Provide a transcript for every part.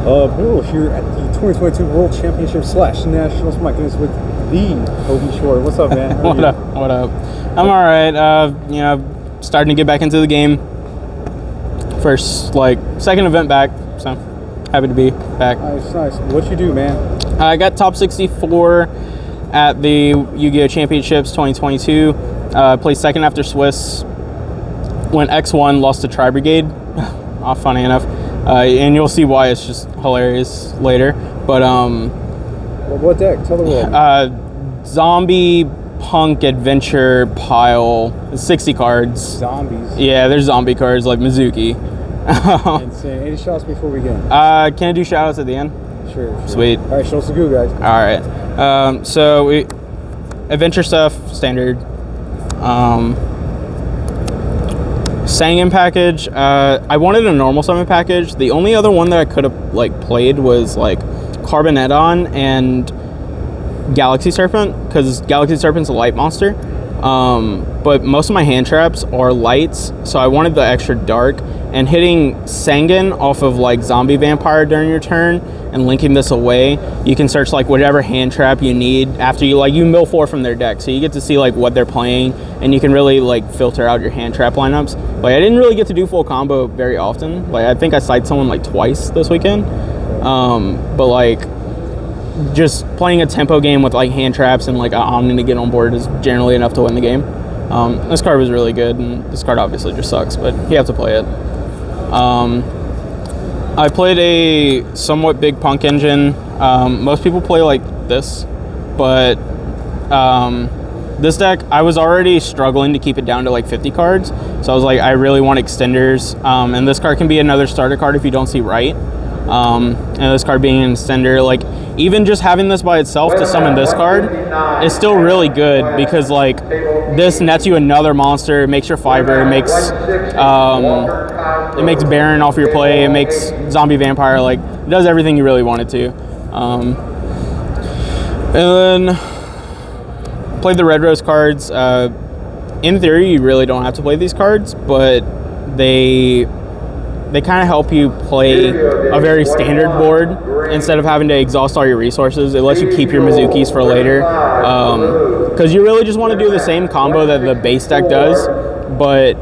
Bill here at the 2022 World Championship / Nationals. My goodness, with the Hobie Short. What's up, man? What up? I'm all right. Starting to get back into the game. Second event back, so happy to be back. Nice. What you do, man? I got top 64 at the Yu-Gi-Oh! Championships 2022. Placed second after Swiss. Went X1, lost to Tri Brigade. Funny enough. And you'll see why. It's just hilarious later. But what deck? Tell the world. Zombie Punk Adventure pile, 60 cards. Zombies. Yeah, there's zombie cards like Mizuki. Insane. Any shots before we get? Can I do shout outs at the end? Sure. Sweet. All right, show us the goo, guys. All right. So we adventure stuff, standard. Sangan package. I wanted a normal summon package. The only other one that I could have played was Carbonetton and Galaxy Serpent, because Galaxy Serpent's a light monster. But most of my hand traps are lights, so I wanted the extra dark. And hitting Sangan off of Zombie Vampire during your turn and linking this away, you can search whatever hand trap you need after you mill 4 from their deck, so you get to see what they're playing, and you can really filter out your hand trap lineups. I didn't really get to do full combo very often. I think I sided someone twice this weekend. But just playing a tempo game with hand traps and Omni to get on board is generally enough to win the game. This card was really good, and this card obviously just sucks, but you have to play it. I played a somewhat big Punk engine. Most people play this, but this deck, I was already struggling to keep it down to 50 cards, so I was I really want extenders, and this card can be another starter card if you don't see right. And this card being an extender, even just having this by itself to summon this card is still really good, because this nets you another monster, it makes your fiber, it makes Baron off your play, it makes Zombie Vampire, it does everything you really want it to. And then played the Red Rose cards. In theory, you really don't have to play these cards, but they kind of help you play a very standard board instead of having to exhaust all your resources. It lets you keep your Mizukis for later, because you really just want to do the same combo that the base deck does, but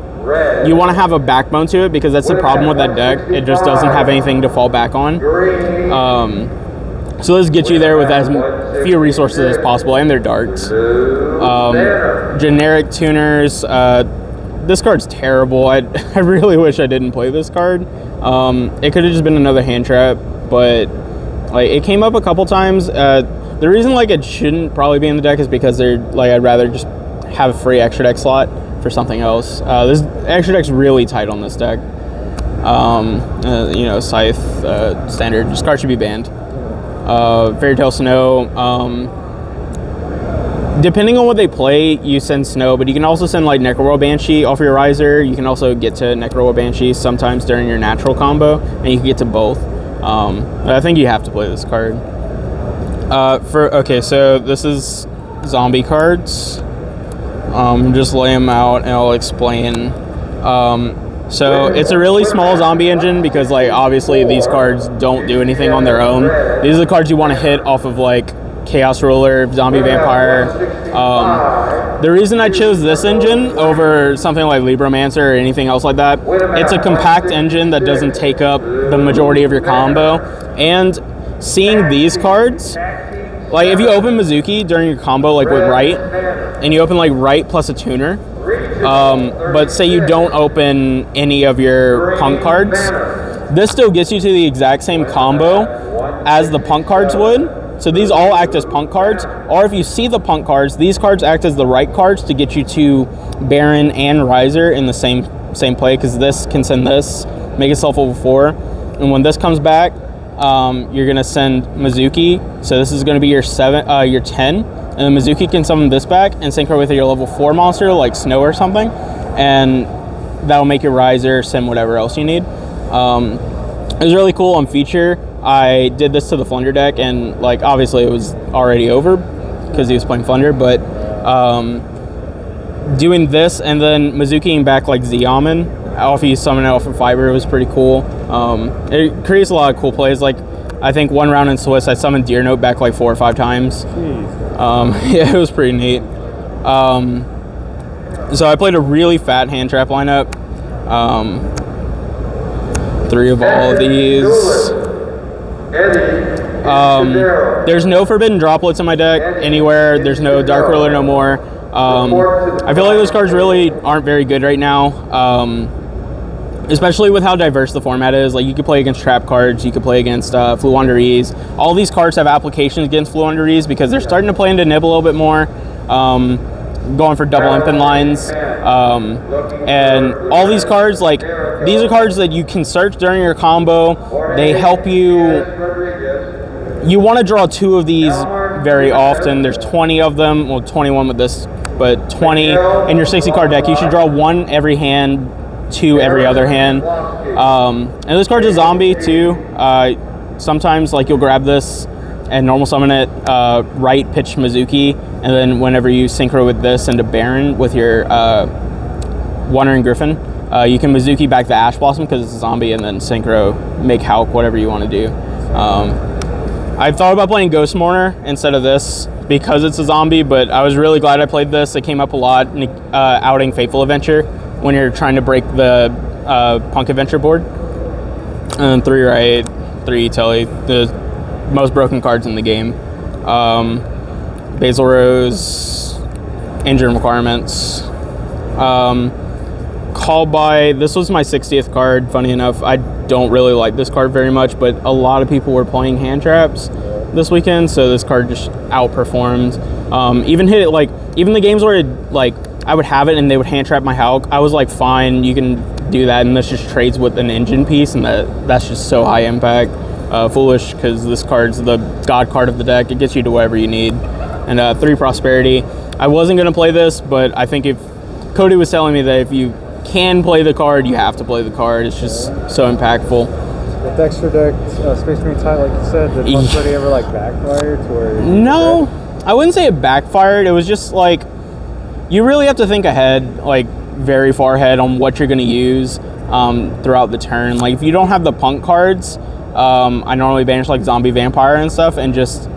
you want to have a backbone to it, because that's the problem with that deck. It just doesn't have anything to fall back on. So let's get you there with as few resources as possible, and their darts. Generic tuners. This card's terrible. I really wish I didn't play this card. It could have just been another hand trap, but it came up a couple times. The reason it shouldn't probably be in the deck is because they're I'd rather just have a free extra deck slot for something else. This extra deck's really tight on this deck. Scythe, standard. This card should be banned. Fairy Tale Snow. Depending on what they play, you send Snow, but you can also send Necroworld Banshee off your Riser. You can also get to Necroworld Banshee sometimes during your natural combo, and you can get to both. But I think you have to play this card. So this is zombie cards. Just lay them out and I'll explain. So it's a really small zombie engine, because obviously these cards don't do anything on their own. These are the cards you want to hit off of Chaos Ruler, Zombie Vampire. The reason I chose this engine over something like Libromancer or anything else like that, it's a compact engine that doesn't take up the majority of your combo. And seeing these cards, if you open Mizuki during your combo with right, and you open right plus a tuner, but say you don't open any of your Punk cards, this still gets you to the exact same combo as the Punk cards would. So these all act as Punk cards, or if you see the Punk cards, these cards act as the right cards to get you to Baron and Riser in the same play, because this can send this, make itself level 4, and when this comes back, you're gonna send Mizuki. So this is gonna be your 10, and then Mizuki can summon this back and sync her with your level 4 monster like Snow or something, and that'll make your Riser send whatever else you need. It was really cool on feature. I did this to the Flunder deck, and obviously it was already over because he was playing Flunder, but doing this and then Mizukiing back Zeoman off you summon it off of Fiber was pretty cool. It creates a lot of cool plays. Like, I think one round in Swiss, I summoned Deer Note back like 4 or 5 times. Yeah, it was pretty neat. So I played a really fat hand trap lineup. 3 of all of these. There's no forbidden droplets in my deck anywhere. There's no Dark Ruler no more. I feel like those cards really aren't very good right now, especially with how diverse the format is. Like, you could play against trap cards, you could play against Fluenderies. All these cards have applications against Fluenderies because they're starting to play into Nib a little bit more, going for double impin lines. And all these cards, like, these are cards that you can search during your combo. They help you. You want to draw 2 of these very often. There's 20 of them, well, 21 with this, but 20 in your 60 card deck. You should draw 1 every hand, 2 every other hand. And this card's a zombie too. Sometimes, like, you'll grab this and normal summon it, right pitch Mizuki, and then whenever you synchro with this into Baron with your Wandering Griffin, you can Mizuki back the Ash Blossom because it's a zombie, and then synchro, make Hulk, whatever you want to do. I thought about playing Ghost Mourner instead of this because it's a zombie, but I was really glad I played this. It came up a lot, outing Fateful Adventure when you're trying to break the Punk Adventure board. And 3 right, 3 Telly, the most broken cards in the game. Basil Rose, Engine Requirements. Call by, this was my 60th card, funny enough. I don't really like this card very much, but a lot of people were playing hand traps this weekend, so this card just outperformed. Even hit it, like, even the games where it, like, I would have it and they would hand trap my Hulk, I was like, fine, you can do that, and this just trades with an engine piece, and that's just so high impact. Foolish, because this card's the god card of the deck. It gets you to whatever you need. And 3 Prosperity. I wasn't going to play this, but I think if Cody was telling me that if you can play the card, you have to play the card. It's just so impactful. With extra deck, Space Marine Tide, like you said, did Prosperity ever, like, backfire to where? No, I wouldn't say it backfired. It was just like, you really have to think ahead, like very far ahead on what you're going to use throughout the turn. Like, if you don't have the punk cards, I normally banish like Zombie Vampire and stuff and just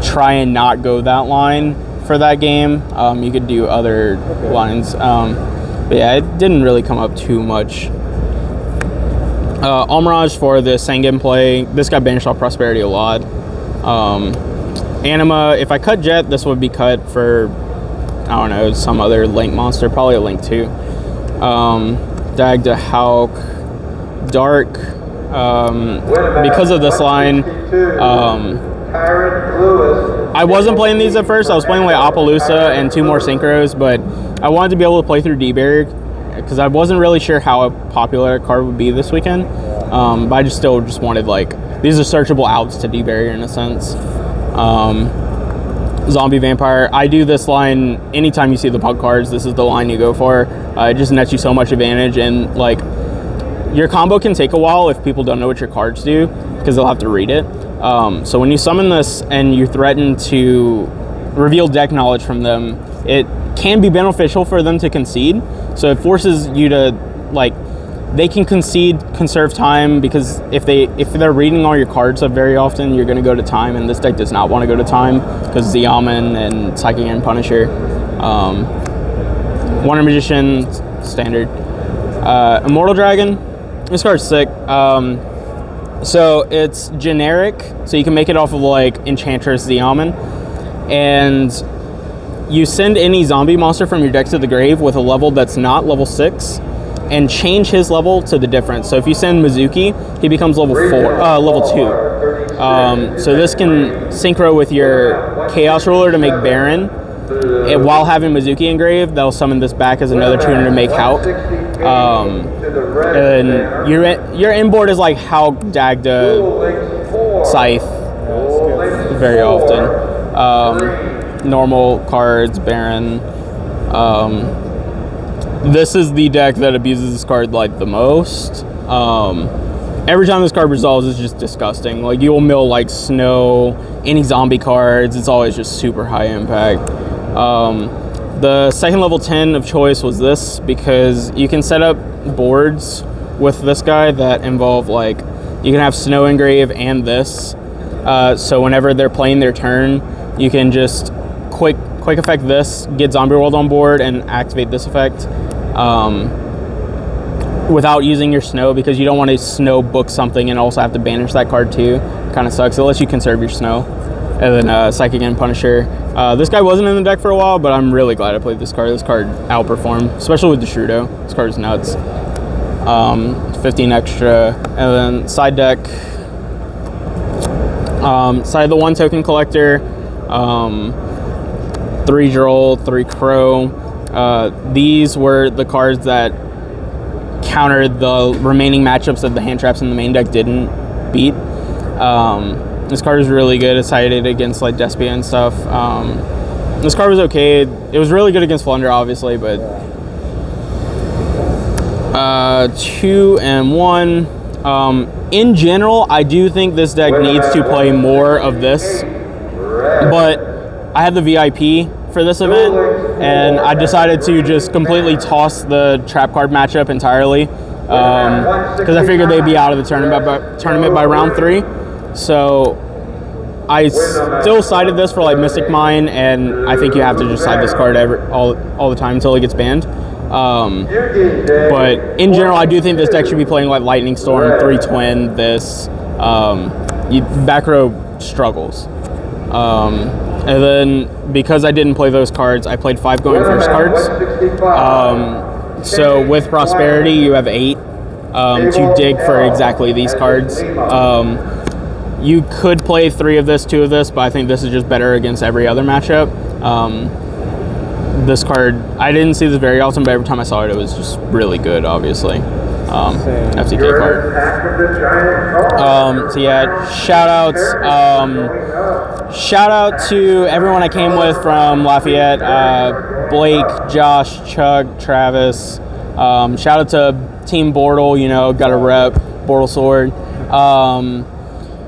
try and not go that line for that game. You could do other lines. But yeah, it didn't really come up too much. Almirage for the Sengen play. This guy banished off Prosperity a lot. Anima, if I cut Jet, this would be cut for, I don't know, some other Link monster, probably a Link 2. Dagda Hulk, Dark. Because of this line, I wasn't playing these at first. I was playing like Appaloosa and 2 more synchros, but I wanted to be able to play through D-Barrier because I wasn't really sure how popular a card would be this weekend. But I still wanted, like, these are searchable outs to D-Barrier in a sense. Zombie Vampire. I do this line anytime you see the punk cards. This is the line you go for. It just nets you so much advantage, and like, your combo can take a while if people don't know what your cards do because they'll have to read it. So when you summon this and you threaten to reveal deck knowledge from them, it can be beneficial for them to concede. So it forces you to, like, they can concede, conserve time, because if they're reading all your cards up very often, you're going to go to time, and this deck does not want to go to time because Ziaman and Psychic and Punisher. Wonder Magician, standard. Immortal Dragon. This card's sick. So it's generic, so you can make it off of like Enchantress Ziaman, and you send any zombie monster from your deck to the grave with a level that's not level 6, and change his level to the difference. So if you send Mizuki, he becomes level 2. So this can synchro with your Chaos Ruler to make Baron. And while having Mizuki engraved, they'll summon this back as another tuner to make Hulk. And your inboard is like Hulk, Dagda, Scythe, very often. Normal cards, Baron. This is the deck that abuses this card like the most. Every time this card resolves, it's just disgusting. Like, you'll mill like Snow, any zombie cards. It's always just super high impact. The second level 10 of choice was this, because you can set up boards with this guy that involve like you can have Snow Engrave and this. So whenever they're playing their turn, you can just quick effect this, get Zombie World on board, and activate this effect without using your snow, because you don't want to snow book something and also have to banish that card too. Kind of sucks. It lets you conserve your snow. And then Psychic and Punisher. This guy wasn't in the deck for a while, but I'm really glad I played this card. This card outperformed, especially with the Shroodo. This card is nuts. 15 extra. And then side deck. Side of the 1 token collector. 3 Droll, 3 Crow. These were the cards that countered the remaining matchups that the hand traps in the main deck didn't beat. This card is really good. It's sided against like Despia and stuff. This card was okay. It was really good against Flunder, obviously, but 2 and 1. In general, I do think this deck needs to play more of this, but I had the VIP for this event, and I decided to just completely toss the trap card matchup entirely, because I figured they'd be out of the tournament by round 3. So I still sided this for like Mystic Mine, and I think you have to just side this card all the time until it gets banned. But in general, I do think this deck should be playing like Lightning Storm, 3 Twin, this. Back row struggles. And then because I didn't play those cards, I played 5 going first cards. So with Prosperity, you have 8 to dig for exactly these cards. You could play 3 of this, 2 of this, but I think this is just better against every other matchup. This card, I didn't see this very often, but every time I saw it, it was just really good, obviously. FTK card. So yeah, shout outs. Shout out to everyone I came with from Lafayette, Blake, Josh, Chug, Travis. Shout out to Team Bortle, you know, got a rep, Bortle Sword.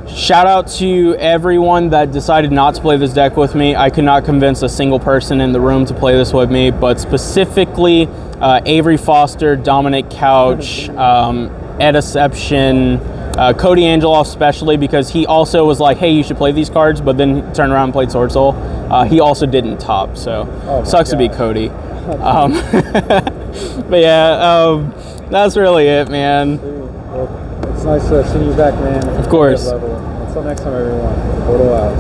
Shout out to everyone that decided not to play this deck with me. I could not convince a single person in the room to play this with me, but specifically Avery Foster, Dominic Couch, Ediception, Cody Angeloff especially, because he also was like, hey, you should play these cards, but then he turned around and played Sword Soul. He also didn't top, so sucks to be Cody. But yeah, that's really it, man. It's nice seeing you back, man. Of course. Until next time, everyone. Bortle out.